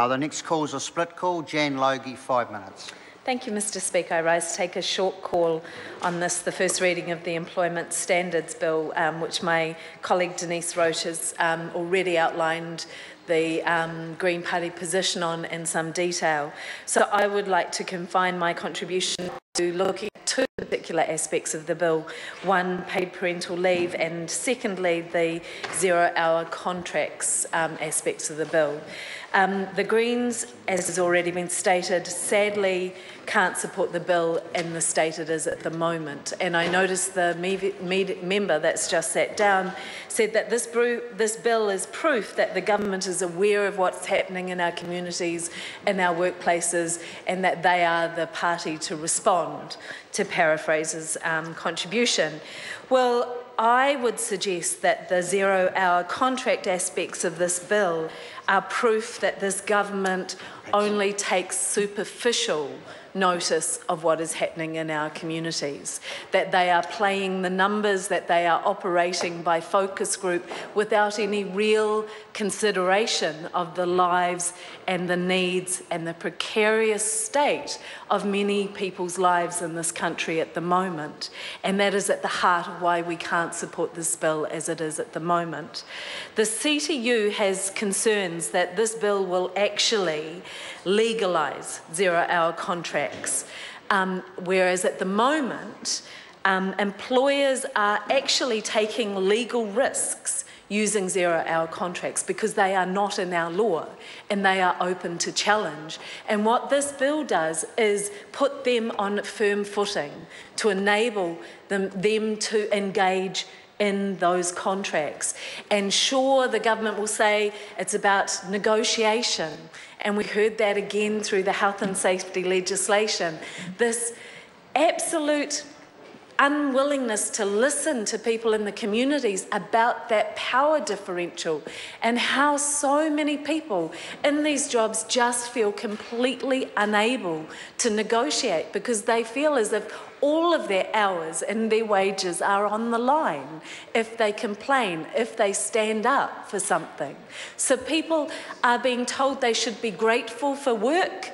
The next call is a split call. Jan Logie, 5 minutes. Thank you, Mr Speaker. I rise to take a short call on this, the first reading of the Employment Standards Bill, which my colleague Denise Roche has already outlined the Green Party position on in some detail. So I would like to confine my contribution to looking at two particular aspects of the bill. One, paid parental leave, and secondly, the zero-hour contracts aspects of the bill. The Greens, as has already been stated, sadly can't support the bill in the state it is at the moment. And I noticed the member that's just sat down said that this bill is proof that the government is aware of what's happening in our communities, in our workplaces, and that they are the party to respond, to paraphrase his contribution. Well, I would suggest that the zero-hour contract aspects of this bill are proof that this government only takes superficial notice of what is happening in our communities, that they are playing the numbers, that they are operating by focus group without any real consideration of the lives and the needs and the precarious state of many people's lives in this country at the moment. And that is at the heart of why we can't support this bill as it is at the moment. The CTU has concerns that this bill will actually legalise zero-hour contracts, whereas at the moment employers are actually taking legal risks using zero-hour contracts because they are not in our law and they are open to challenge. And what this bill does is put them on firm footing to enable them to engage in those contracts. And sure, the government will say it's about negotiation, and we heard that again through the health and safety legislation. This absolute unwillingness to listen to people in the communities about that power differential and how so many people in these jobs just feel completely unable to negotiate because they feel as if all of their hours and their wages are on the line if they complain, if they stand up for something. So people are being told they should be grateful for work,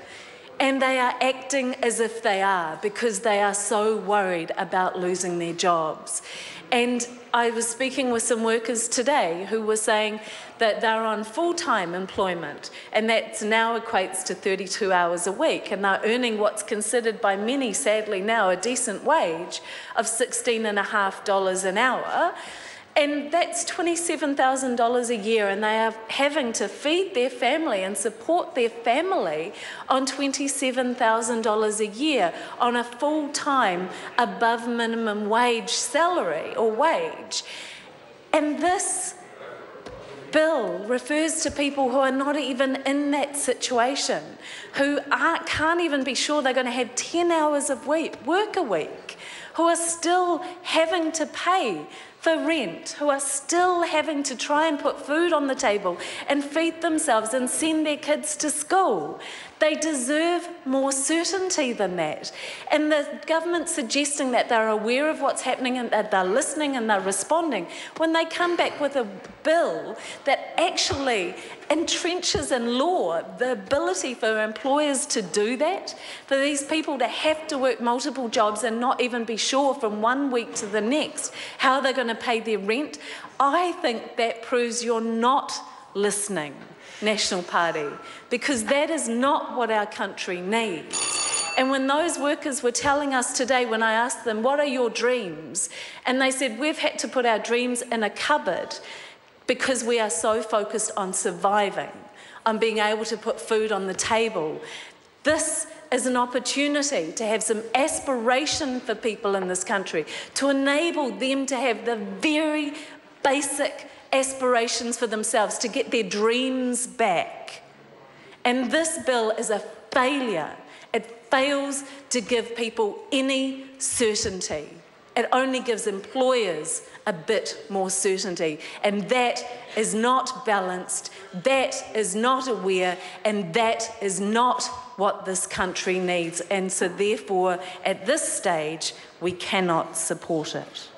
and they are acting as if they are because they are so worried about losing their jobs. And I was speaking with some workers today who were saying that they're on full-time employment, and that now equates to 32 hours a week, and they're earning what's considered by many, sadly now, a decent wage of $16.50 an hour. And that's $27,000 a year, and they are having to feed their family and support their family on $27,000 a year on a full-time above minimum wage salary or wage. And this bill refers to people who are not even in that situation, who can't even be sure they're going to have 10 hours of work a week, who are still having to pay for rent, who are still having to try and put food on the table and feed themselves and send their kids to school. They deserve more certainty than that. And the government suggesting that they're aware of what's happening and that they're listening and they're responding, when they come back with a bill that actually entrenches in law the ability for employers to do that, for these people to have to work multiple jobs and not even be sure from one week to the next how they're going to pay their rent, I think that proves you're not listening, National Party, because that is not what our country needs. And when those workers were telling us today, when I asked them, what are your dreams? And they said, we've had to put our dreams in a cupboard because we are so focused on surviving, on being able to put food on the table. This is an opportunity to have some aspiration for people in this country, to enable them to have the very basic aspirations for themselves, to get their dreams back. And this bill is a failure. It fails to give people any certainty. It only gives employers a bit more certainty, and that is not balanced, that is not aware, and that is not what this country needs. And so therefore, at this stage, we cannot support it.